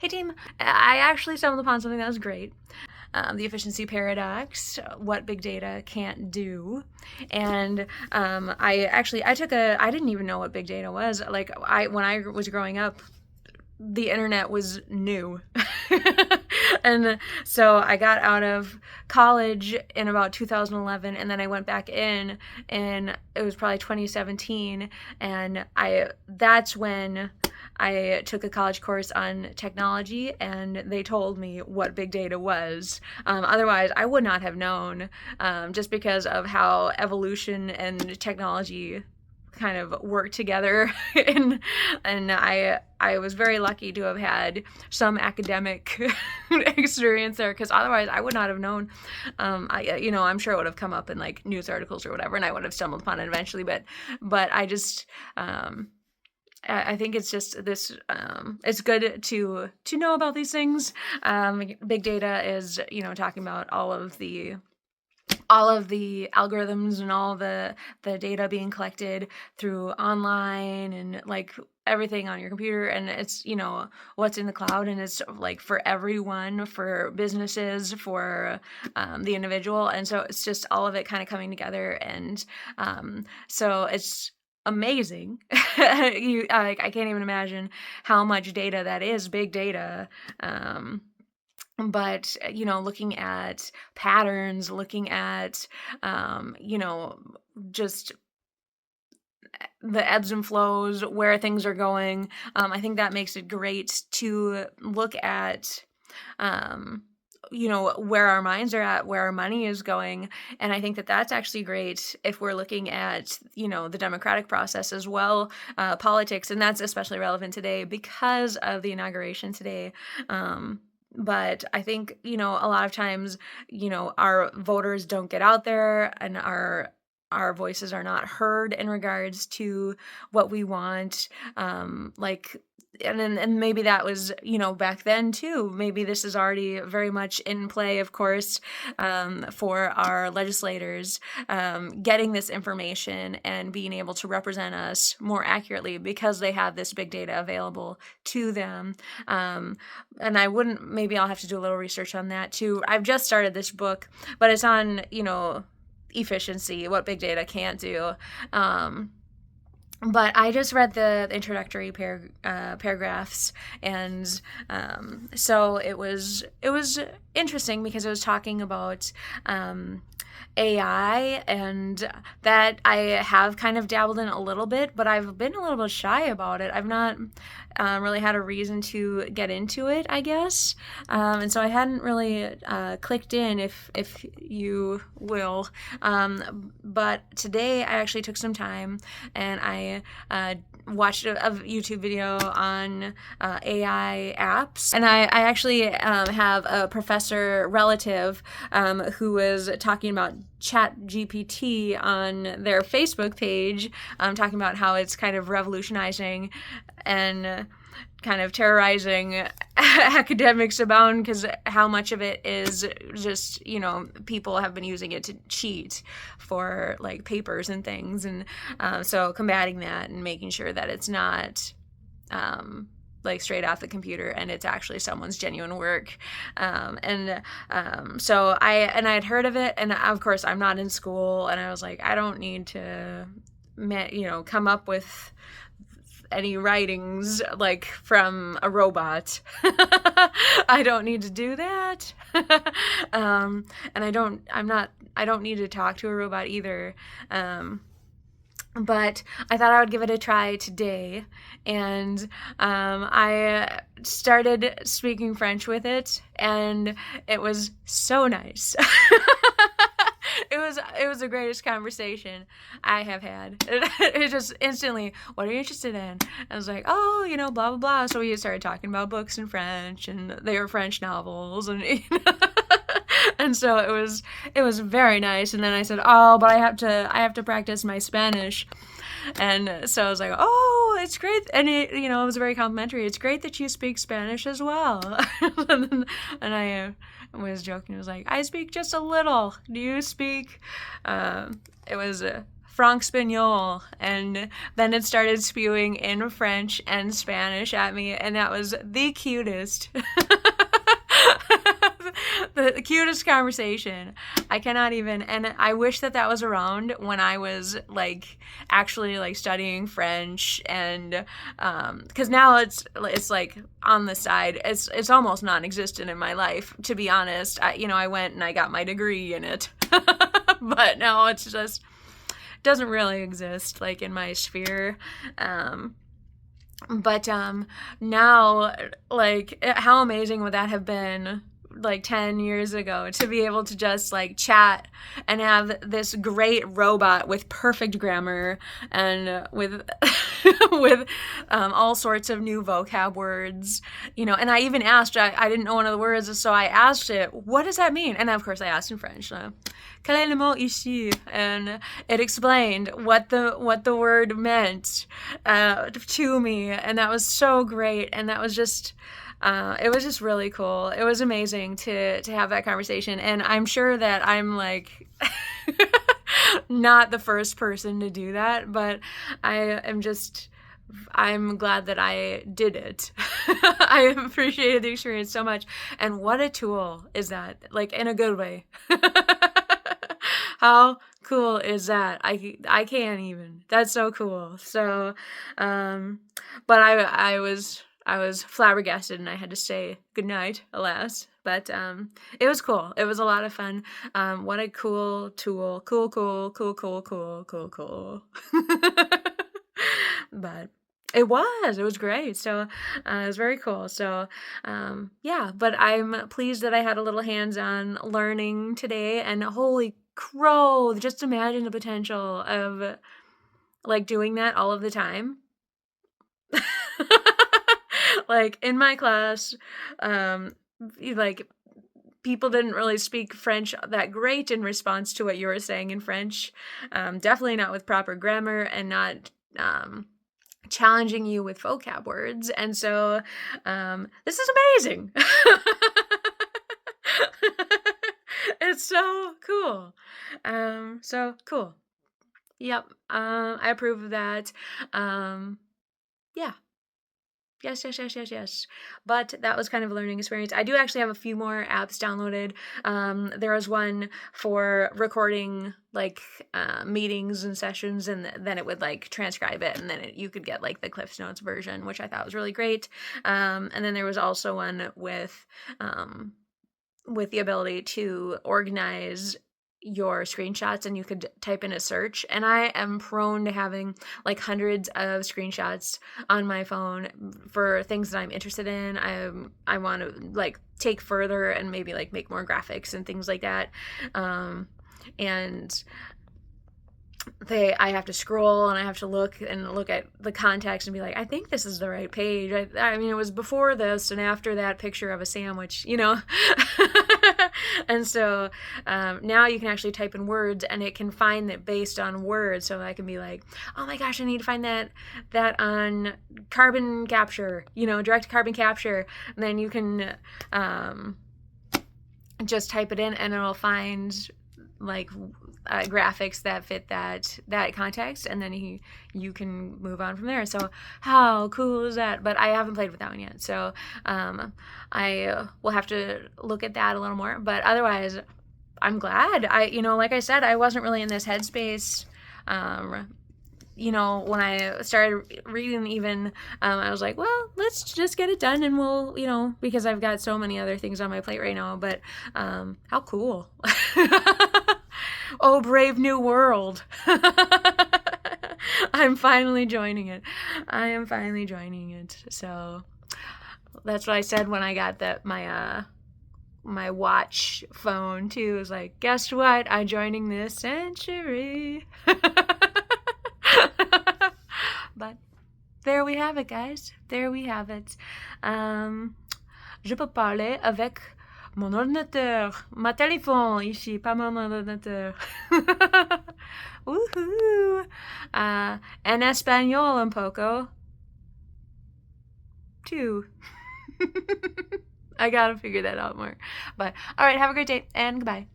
Hey team, I actually stumbled upon something that was great. The efficiency paradox, what big data can't do. And I didn't even know what big data was. Like when I was growing up, the internet was new. And so I got out of college in about 2011, and then I went back in, and it was probably 2017, and that's when I took a college course on technology, and they told me what big data was. Otherwise, I would not have known, just because of how evolution and technology kind of work together. And I was very lucky to have had some academic experience there, because otherwise I would not have known. I'm sure it would have come up in like news articles or whatever, and I would have stumbled upon it eventually. But I just I think it's just this. It's good to know about these things. Big data is talking about all of the algorithms and all the data being collected through online and like everything on your computer, and it's what's in the cloud, and it's like for everyone, for businesses, for the individual, and so it's just all of it kind of coming together, and so it's amazing. I can't even imagine how much data that is, big data. But looking at patterns, looking at just the ebbs and flows, where things are going, I think that makes it great to look at where our minds are at, where our money is going. And I think that that's actually great if we're looking at the democratic process as well, politics, and that's especially relevant today because of the inauguration today. But I think, a lot of times, our voters don't get out there, and our voices are not heard in regards to what we want. And maybe that was, back then too. Maybe this is already very much in play, of course, for our legislators, getting this information and being able to represent us more accurately because they have this big data available to them. And maybe I'll have to do a little research on that too. I've just started this book, but it's on, efficiency, what big data can't do. But I just read the introductory paragraphs, and so it was interesting because it was talking about AI, and that I have kind of dabbled in a little bit, but I've been a little bit shy about it. I've not really had a reason to get into it, I guess, and so I hadn't really clicked in, if you will. But today I actually took some time, and I watched a YouTube video on AI apps, and I actually have a professor relative who was talking about ChatGPT on their Facebook page, talking about how it's kind of revolutionizing and kind of terrorizing academics abound, because how much of it is just, people have been using it to cheat for like papers and things, and so combating that and making sure that it's not like straight off the computer and it's actually someone's genuine work. So I had heard of it, and of course I'm not in school, and I was like, I don't need to come up with any writings like from a robot. I don't need to do that. And I don't need to talk to a robot either. But I thought I would give it a try today, and I started speaking French with it, and it was so nice. It was the greatest conversation I have had. It just instantly, what are you interested in? I was like, oh, blah, blah, blah. So we started talking about books in French, and they were French novels, and and so it was very nice. And then I said, oh, but I have to practice my Spanish. And so I was like, oh, it's great. And it was very complimentary. It's great that you speak Spanish as well. And I was joking. I was like, I speak just a little. Do you speak? It was Franc-Spagnol, and then it started spewing in French and Spanish at me, and that was the cutest. The cutest conversation. I cannot even, and I wish that was around when I was like actually like studying French, and because now it's like on the side. It's almost non-existent in my life, to be honest. I went and I got my degree in it, but now it's just doesn't really exist like in my sphere. But now, like, how amazing would that have been like 10 years ago to be able to just like chat and have this great robot with perfect grammar and with with all sorts of new vocab words, and I even asked, I didn't know one of the words, so I asked it, what does that mean? And of course I asked in French, quel est le mot ici? And it explained what the word meant to me, and that was so great, and that was just it was just really cool. It was amazing to have that conversation, and I'm sure that I'm like not the first person to do that, but I'm glad that I did it. I appreciated the experience so much, and what a tool is that, like in a good way. How cool is that? I can't even. That's so cool. So, but I was flabbergasted, and I had to say goodnight, alas. But it was cool. It was a lot of fun. What a cool tool. Cool. But it was great. So it was very cool. So yeah, but I'm pleased that I had a little hands-on learning today, and holy crow, just imagine the potential of like doing that all of the time. Like in my class, like people didn't really speak French that great in response to what you were saying in French. Definitely not with proper grammar, and not challenging you with vocab words. And so this is amazing. It's so cool. So cool. Yep. I approve of that. Yeah. Yes. But that was kind of a learning experience. I do actually have a few more apps downloaded. There was one for recording like meetings and sessions, and then it would like transcribe it, and then you could get like the Cliffs Notes version, which I thought was really great. And then there was also one with the ability to organize your screenshots, and you could type in a search, and I am prone to having like hundreds of screenshots on my phone for things that I'm interested in. I want to like take further and maybe like make more graphics and things like that, and I have to scroll, and I have to look at the context and be like, I think this is the right page. I mean, it was before this and after that picture of a sandwich, And so now you can actually type in words, and it can find it based on words. So I can be like, oh my gosh, I need to find that on carbon capture, direct carbon capture. And then you can just type it in, and it'll find like graphics that fit that context, and then you can move on from there. So how cool is that? But I haven't played with that one yet, so I will have to look at that a little more. But otherwise, I'm glad. Like I said, I wasn't really in this headspace. When I started reading, even I was like, well, let's just get it done, and we'll, because I've got so many other things on my plate right now. But how cool. Oh, brave new world. I'm finally joining it. I am finally joining it. So that's what I said when I got my watch phone too. It was like, guess what? I'm joining this century. But there we have it, guys. There we have it. Je peux parler avec mon ordinateur, ma téléphone ici, pas mon ordinateur. Woohoo! En español un poco, too. I gotta figure that out more. But, alright, have a great day, and goodbye.